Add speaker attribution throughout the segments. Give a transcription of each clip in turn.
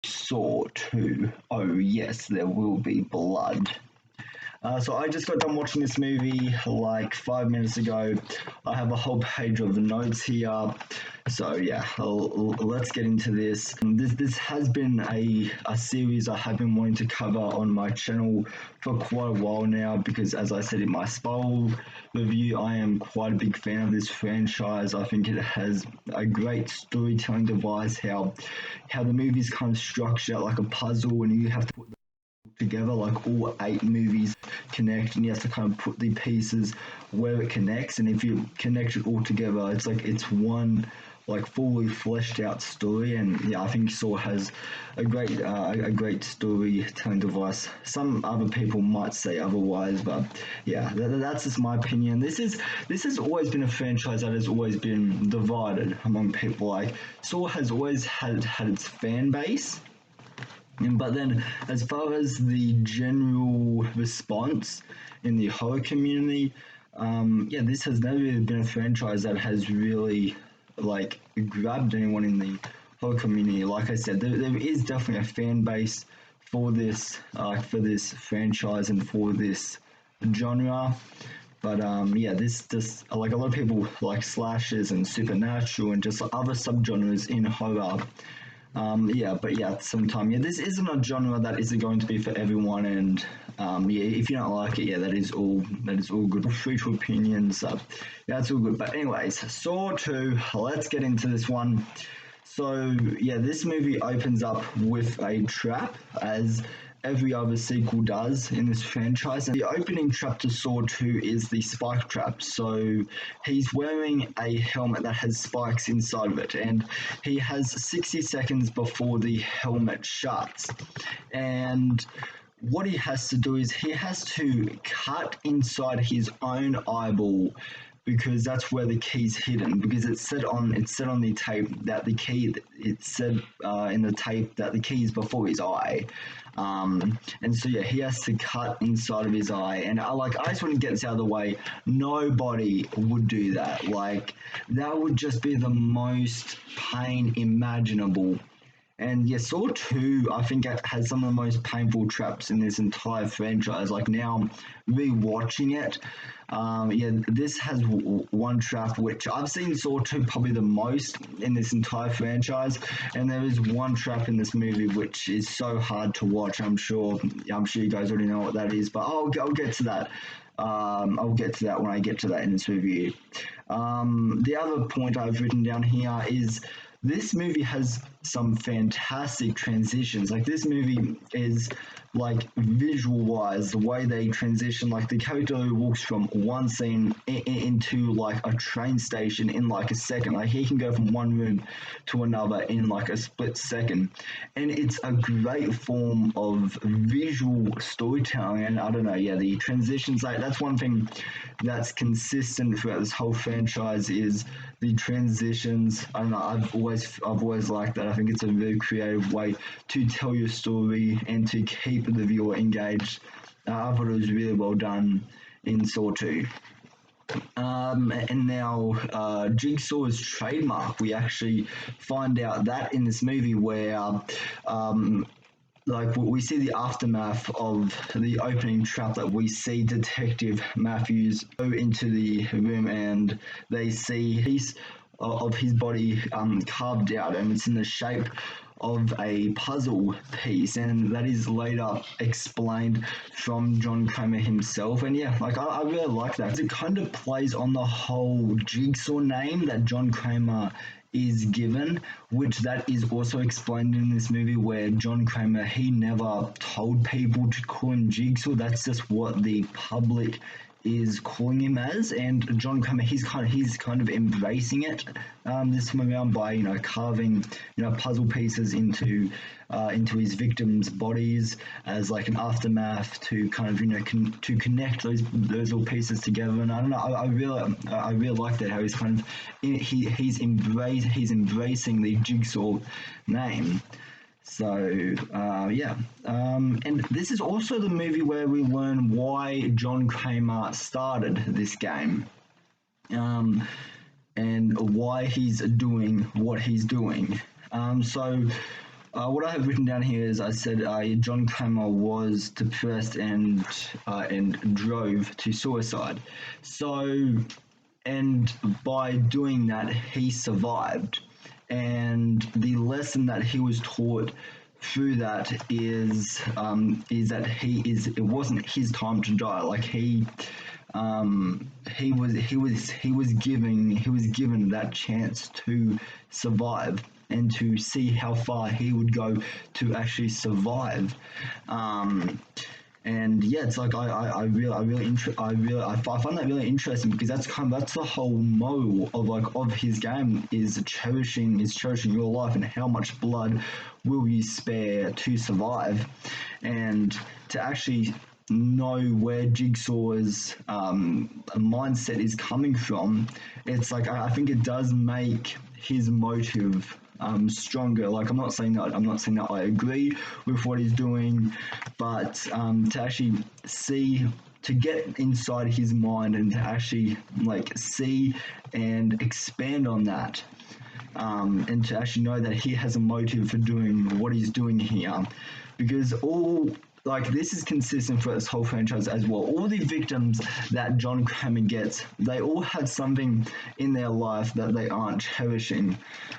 Speaker 1: Saw 2. Oh, yes, there will be blood. So I just got done watching this movie like 5 minutes ago. I have a whole page of the notes here. So yeah, let's get into this. This has been a series I have been wanting to cover on my channel for quite a while now because, as I said in my spoil review, I am quite a big fan of this franchise. I think it has a great storytelling device. How the movie's kind of structured like a puzzle, and you have to put together, like all 8 movies connect, and you have to kind of put the pieces where it connects, and if you connect it all together, it's like it's one like fully fleshed out story. And yeah, I think Saw has a great storytelling device. Some other people might say otherwise, but yeah, that's just my opinion. This has always been a franchise that has always been divided among people. Like Saw has always had its fan base, but then, as far as the general response in the horror community, yeah, this has never really been a franchise that has really like grabbed anyone in the horror community. Like I said, there is definitely a fan base for this franchise and for this genre. But yeah, this just like a lot of people like slashes and supernatural and just other subgenres in horror. Yeah, but yeah, at the same time, yeah, this isn't a genre that is going to be for everyone, and yeah, if you don't like it, yeah, that is all good. Free to opinions, yeah, that's all good. But anyways, Saw 2, let's get into this one. So yeah, this movie opens up with a trap, as every other sequel does in this franchise. And the opening trap to Saw 2 is the spike trap. So he's wearing a helmet that has spikes inside of it, and he has 60 seconds before the helmet shuts. And what he has to do is he has to cut inside his own eyeball, because that's where the key's hidden. Because it's said on the tape that the key, it's said in the tape that the key is before his eye. And so yeah, he has to cut inside of his eye, and I just want to get this out of the way. Nobody would do that. Like, that would just be the most pain imaginable. And yeah, Saw 2, I think, has some of the most painful traps in this entire franchise. Like, now, rewatching it, yeah, this has one trap which I've seen Saw 2 probably the most in this entire franchise, and there is one trap in this movie which is so hard to watch. I'm sure you guys already know what that is, but I'll get to that. I'll get to that when I get to that in this review. The other point I've written down here is this movie has some fantastic transitions. Like, this movie is like visual wise, the way they transition, like the character walks from one scene into like a train station in like a second. Like, he can go from one room to another in like a split second, and it's a great form of visual storytelling. And I don't know, yeah, the transitions, like, that's one thing that's consistent throughout this whole franchise is the transitions. I don't know, I've always liked that. I think it's a very creative way to tell your story and to keep the viewer engaged. I thought it was really well done in Saw 2. And now Jigsaw's trademark, we actually find out that in this movie where like, we see the aftermath of the opening trap, that we see Detective Matthews go into the room, and they see piece of his body carved out, and it's in the shape of a puzzle piece, and that is later explained from John Kramer himself. And yeah, like, I really like that. It kind of plays on the whole Jigsaw name that John Kramer is given, which that is also explained in this movie, where John Kramer, he never told people to call him Jigsaw. That's just what the public is calling him as, and John Kramer, he's kind of embracing it this time around by carving puzzle pieces into his victims' bodies as like an aftermath to kind of to connect those little pieces together. And I don't know, I really like that, how he's kind of he's embracing the Jigsaw name. So yeah, and this is also the movie where we learn why John Kramer started this game, and why he's doing what he's doing. So What I have written down here is I said John Kramer was depressed and drove to suicide. So, and by doing that, he survived. And the lesson that he was taught through that is that it wasn't his time to die. Like he was given that chance to survive and to see how far he would go to actually survive. And yeah, it's like I find that really interesting because that's the whole moral of his game is cherishing your life and how much blood will you spare to survive, and to actually know where Jigsaw's mindset is coming from. It's like I think it does make his motive stronger. Like I'm not saying that I agree with what he's doing, but to actually see, to get inside his mind and to actually like see and expand on that, and to actually know that he has a motive for doing what he's doing here, because all like this is consistent for this whole franchise as well. All the victims that John Kramer gets, they all have something in their life that they aren't cherishing.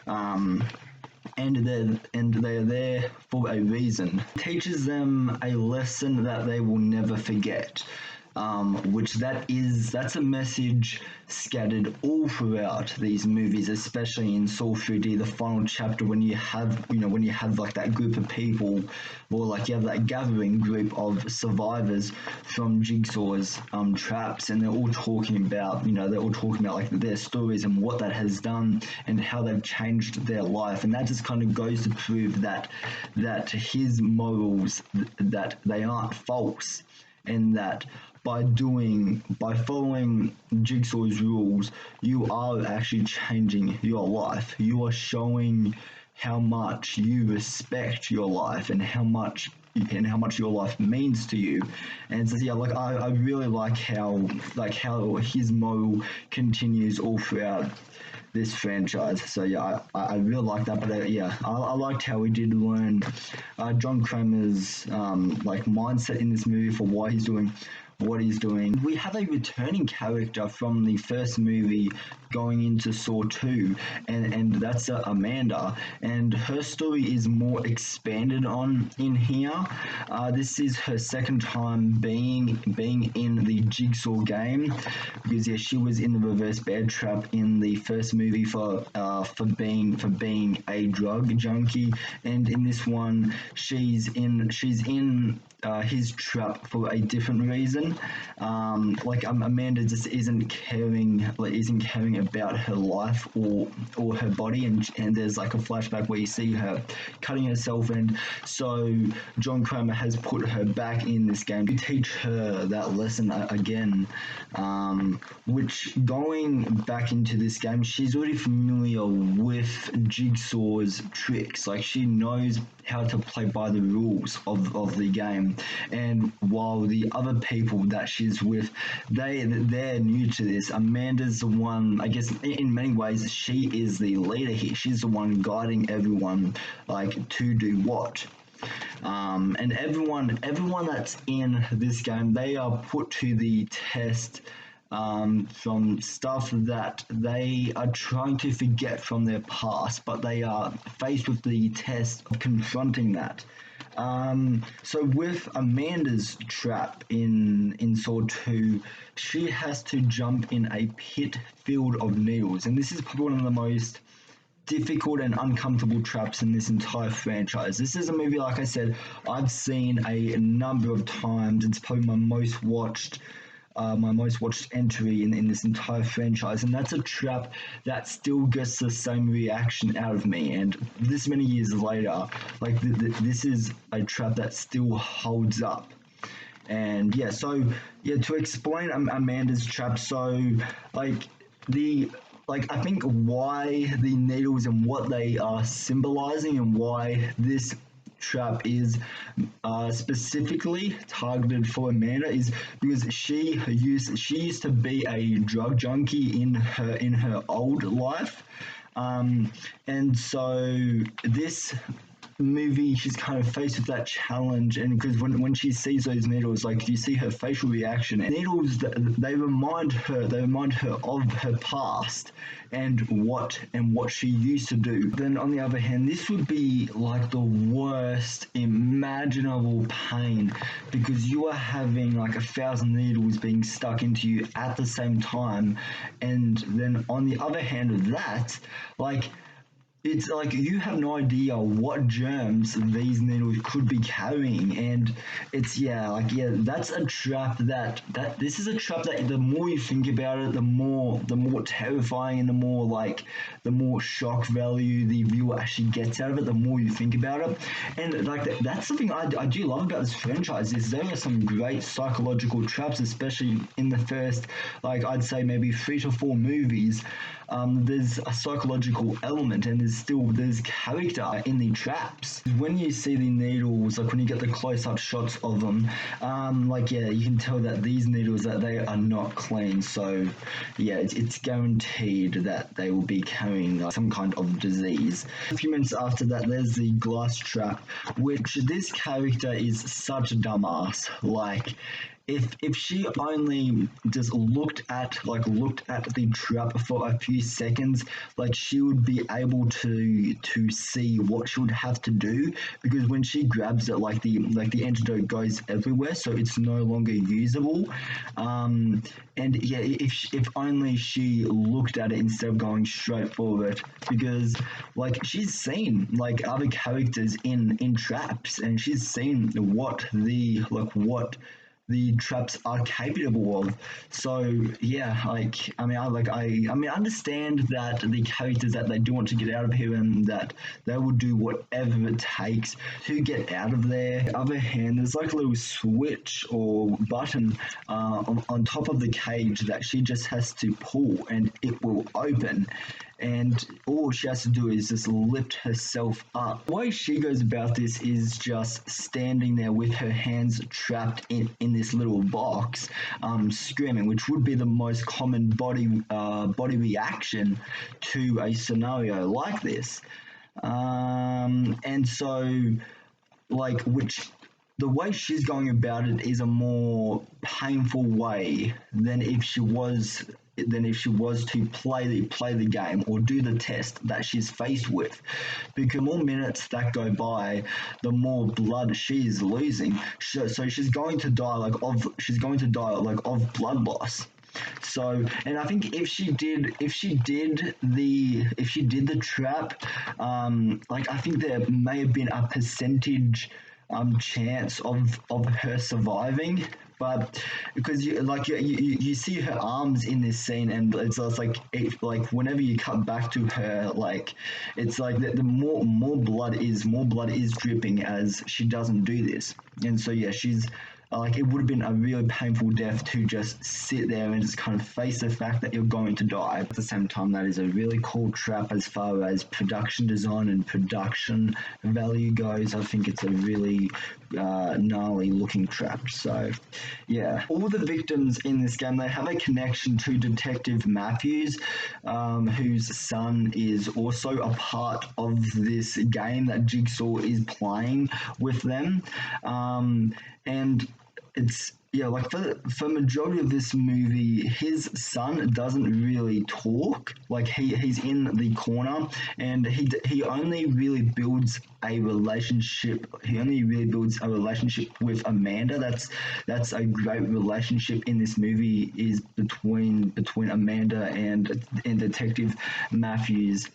Speaker 1: And they're there for a reason. It teaches them a lesson that they will never forget. Which that's a message scattered all throughout these movies, especially in Saw 3D, the final chapter, when you have like that group of people, or like you have that gathering group of survivors from Jigsaw's traps, and they're all talking about like their stories and what that has done and how they've changed their life, and that just kind of goes to prove that his morals, that they aren't false, and that by following Jigsaw's rules, you are actually changing your life. You are showing how much you respect your life and how much your life means to you. And so yeah, like I really like how his moral continues all throughout this franchise. So yeah, I really like that. But I liked how we did learn John Kramer's like mindset in this movie for why he's doing what he's doing. We have a returning character from the first movie going into Saw 2, and that's Amanda, and her story is more expanded on in here. This is her second time being in the Jigsaw game, because she was in the reverse bear trap in the first movie for being a drug junkie, and in this one she's in his trap for a different reason. Amanda just isn't caring about her life or her body, and there's like a flashback where you see her cutting herself, and so John Kramer has put her back in this game to teach her that lesson again, which going back into this game, she's already familiar with Jigsaw's tricks. Like she knows how to play by the rules of the game, and while the other people that she's with, they're new to this. Amanda's the one, I guess in many ways she is the leader here. She's the one guiding everyone like to do what. And everyone that's in this game, they are put to the test from stuff that they are trying to forget from their past, but they are faced with the test of confronting that. So with Amanda's trap in Saw 2, she has to jump in a pit filled of needles, and this is probably one of the most difficult and uncomfortable traps in this entire franchise. This is a movie, like I said, I've seen a number of times. It's probably my most watched entry in this entire franchise, and that's a trap that still gets the same reaction out of me. And this many years later, like this is a trap that still holds up. And to explain Amanda's trap, so I think why the needles and what they are symbolizing, and why this trap is specifically targeted for Amanda, is because she used to be a drug junkie in her old life, and so movie, she's kind of faced with that challenge, and because when she sees those needles, like you see her facial reaction. And needles, they remind her of her past and what she used to do. Then on the other hand, this would be like the worst imaginable pain, because you are having like 1,000 needles being stuck into you at the same time, and then on the other hand of that, like, it's like you have no idea what germs these needles could be carrying. And it's, that's a trap that this is a trap that the more you think about it, the more terrifying, and the more shock value the viewer actually gets out of it, the more you think about it. And like that's something I do love about this franchise, is there are some great psychological traps, especially in the first, like, I'd say maybe 3 to 4 movies. There's a psychological element, and there's character in the traps. When you see the needles, like when you get the close-up shots of them, you can tell that these needles, that they are not clean. So yeah, it's guaranteed that they will be carrying some kind of disease. A few minutes after that, there's the glass trap, which this character is such a dumbass. Like, if she only just looked at the trap for a few seconds, like, she would be able to see what she would have to do, because when she grabs it, like the antidote goes everywhere, so it's no longer usable. And yeah, if only she looked at it instead of going straight forward, because like she's seen like other characters in traps, and she's seen what the traps are capable of. So yeah, I understand that the characters, that they do want to get out of here, and that they will do whatever it takes to get out of there. On the other hand, there's like a little switch or button on top of the cage that she just has to pull, and it will open. And all she has to do is just lift herself up. The way she goes about this is just standing there with her hands trapped in this little box, screaming, which would be the most common body reaction to a scenario like this. And so, like, which the way she's going about it is a more painful way than if she was to play the game or do the test that she's faced with. Because the more minutes that go by, the more blood she is losing. So she's going to die of blood loss. So, and I think if she did the trap, I think there may have been a percentage chance of her surviving. But because you see her arms in this scene, and it's just like whenever you cut back to her, like, it's like the more blood is dripping as she doesn't do this. And so yeah, she's it would have been a really painful death to just sit there and just kind of face the fact that you're going to die. At the same time, that is a really cool trap as far as production design and production value goes. I think it's a really gnarly looking trap. So yeah, all the victims in this game, they have a connection to Detective Matthews, whose son is also a part of this game that Jigsaw is playing with them. And it's, yeah, like for majority of this movie, his son doesn't really talk. Like he's in the corner, and he only really builds a relationship. He only really builds a relationship with Amanda. That's a great relationship in this movie, is between Amanda and Detective Matthews'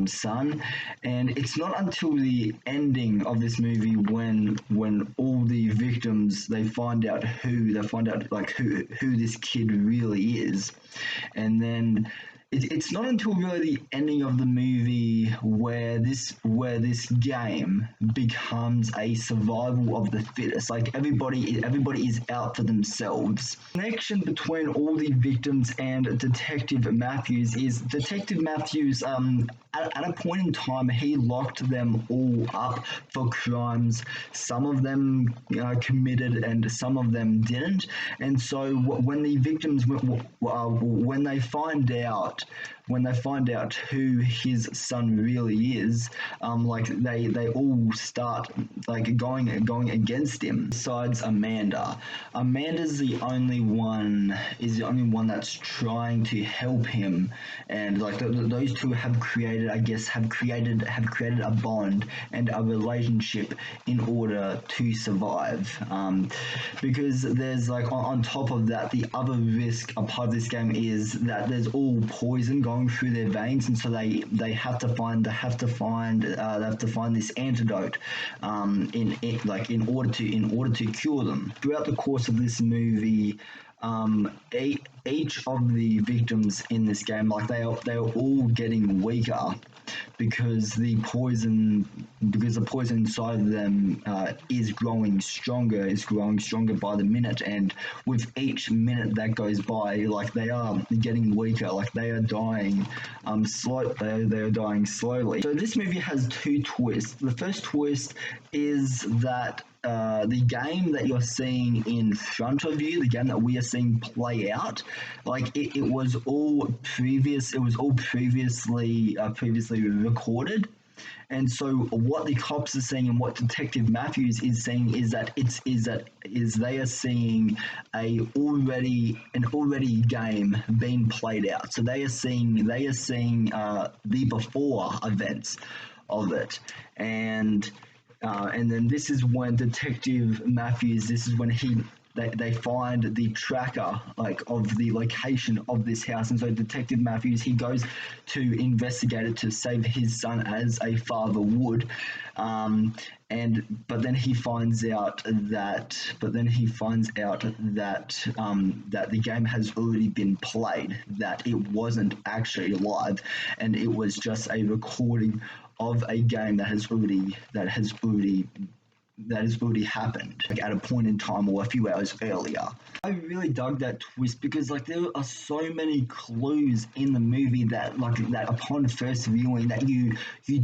Speaker 1: son. And it's not until the ending of this movie when all the victims, they find out who this kid really is. And then it's not until really the ending of the movie where this game becomes a survival of the fittest. Like everybody is out for themselves. The connection between all the victims and Detective Matthews is Detective Matthews, at a point in time, he locked them all up for crimes. Some of them committed and some of them didn't. And so when the victims, when they find out when they find out who his son really is, like they all start like going against him. Besides Amanda, Amanda's the only one that's trying to help him, and like those two have created, I guess, have created a bond and a relationship in order to survive. Because there's like on top of that, the other risk a part of this game is that there's all poison going through their veins, and so they have to find this antidote in order to cure them. Throughout the course of this movie, each of the victims in this game, like they are all getting weaker because the poison inside of them is growing stronger by the minute, and with each minute that goes by, like they are getting weaker, like they are dying they are dying slowly. So this movie has two twists. The first twist is that the game that you're seeing in front of you, the game that we are seeing play out, like it was all previously recorded. And so what the cops are saying and what Detective Matthews is saying is that they are seeing an already game being played out. So they are seeing the before events of it, and then this is when Detective Matthews, this is when they find the tracker of the location of this house, and so Detective Matthews, he goes to investigate it to save his son as a father would, but then he finds out that that the game has already been played, that it wasn't actually live, and it was just a recording of a game that has already happened, like at a point in time or a few hours earlier. I really dug that twist because like there are so many clues in the movie that upon first viewing that you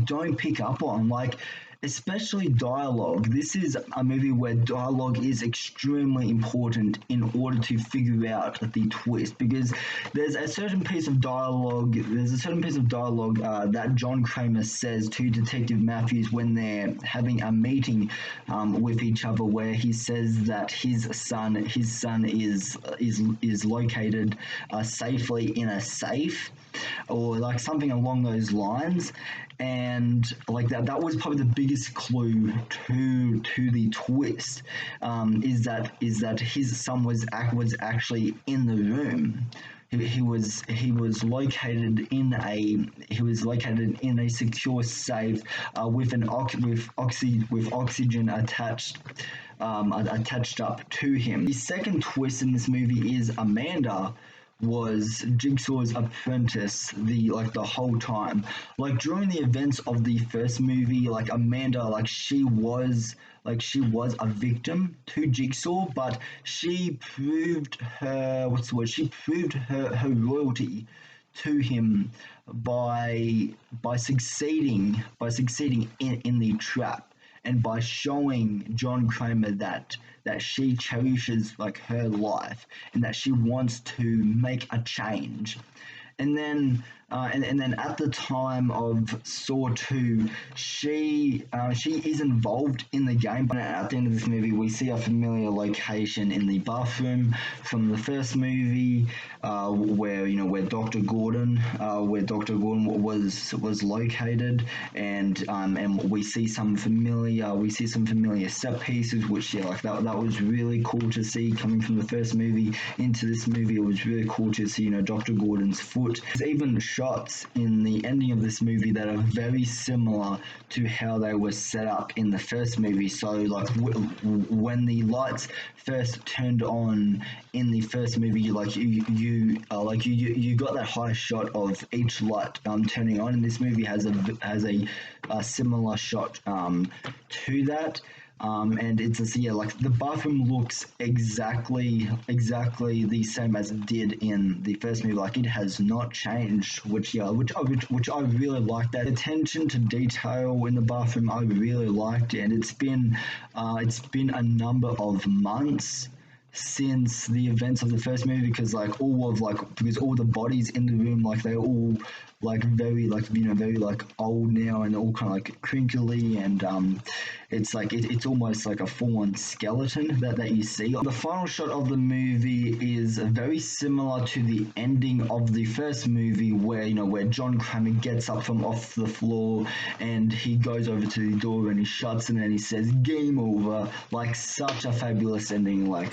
Speaker 1: don't pick up on, like especially dialogue. This is a movie where dialogue is extremely important in order to figure out the twist, because there's a certain piece of dialogue that John Kramer says to Detective Matthews when they're having a meeting with each other, where he says that his son is located safely in a safe, or like something along those lines. And like that was probably the biggest clue to the twist, is that his son was actually in the room. He was located in a secure safe with oxygen attached up to him. The second twist in this movie is Amanda was Jigsaw's apprentice the whole time. Like during the events of the first movie, like Amanda, she was a victim to Jigsaw, but she proved her loyalty to him by succeeding in the trap, and by showing John Kramer that she cherishes her life and that she wants to make a change. And then at the time of Saw 2, she is involved in the game. But at the end of this movie, we see a familiar location in the bathroom from the first movie, where Dr. Gordon was located, and we see some familiar set pieces, which that was really cool to see coming from the first movie into this movie. It was really cool to see Dr. Gordon's foot. There's even shots in the ending of this movie that are very similar to how they were set up in the first movie. So when the lights first turned on in the first movie, you got that high shot of each light turning on, and this movie has a similar shot to that. And it's the bathroom looks exactly the same as it did in the first movie. It has not changed, which I really like. That attention to detail in the bathroom, I really liked it. And it's been a number of months since the events of the first movie, because because all the bodies in the room, like they're all like very like very like old now, and all kind of like crinkly, and it's like it's almost like a full-on skeleton that you see. The final shot of the movie is very similar to the ending of the first movie, where where John Kramer gets up from off the floor and he goes over to the door and he shuts it and he says game over. Like, such a fabulous ending. Like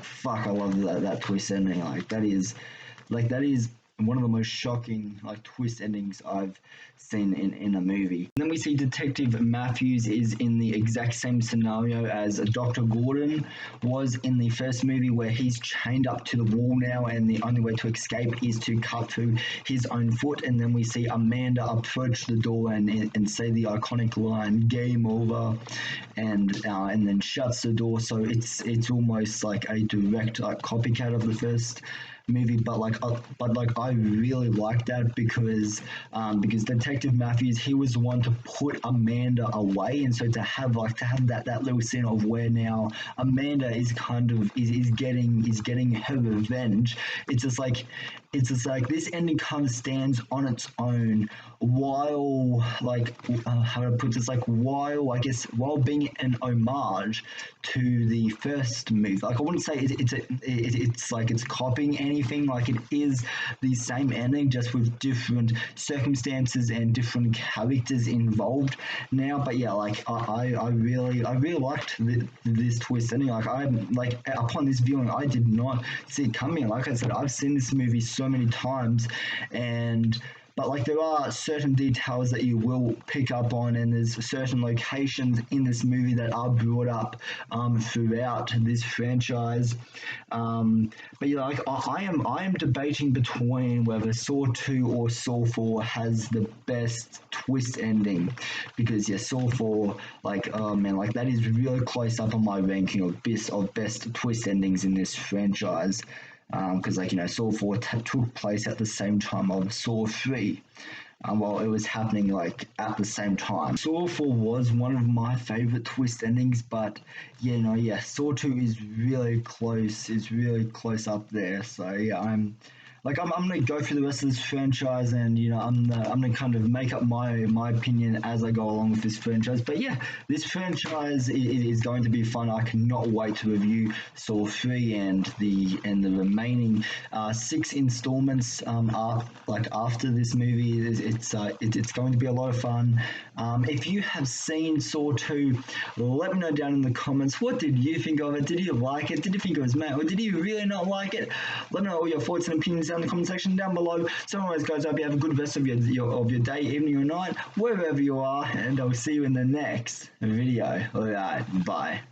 Speaker 1: fuck, I love that twist ending. That is one of the most shocking like twist endings I've seen in a movie. And then we see Detective Matthews is in the exact same scenario as Dr. Gordon was in the first movie, where he's chained up to the wall now, and the only way to escape is to cut through his own foot. And then we see Amanda approach the door and say the iconic line "Game over," and then shuts the door. So it's almost like a direct copycat of the first movie, but I really like that because Detective Matthews, he was the one to put Amanda away, and so to have that little scene of where now Amanda is kind of is getting her revenge. It's just like this ending kind of stands on its own, while how to put this, while being an homage to the first movie. Like, I wouldn't say it's copying anything. Like, it is the same ending, just with different circumstances and different characters involved now. But yeah, I really liked this twist ending. Upon this viewing, I did not see it coming. Like I said, I've seen this movie so many times, but there are certain details that you will pick up on, and there's certain locations in this movie that are brought up throughout this franchise. But yeah, I am debating between whether Saw 2 or Saw 4 has the best twist ending, because Saw 4, that is really close up on my ranking of best twist endings in this franchise. Because Saw 4 took place at the same time of Saw 3. While it was happening at the same time. Saw 4 was one of my favorite twist endings, but Saw 2 is really close. It's really close up there. So yeah, I'm gonna go through the rest of this franchise, and I'm gonna kind of make up my opinion as I go along with this franchise. But yeah, this franchise is going to be fun. I cannot wait to review Saw 3 and the remaining 6 installments after this movie. It's going to be a lot of fun. If you have seen Saw 2, let me know down in the comments. What did you think of it? Did you like it? Did you think it was mad, or did you really not like it? Let me know all your thoughts and opinions down in the comment section down below. So anyways, guys, I hope you have a good rest of your day, evening, or night, wherever you are, and I'll see you in the next video. Alright, bye.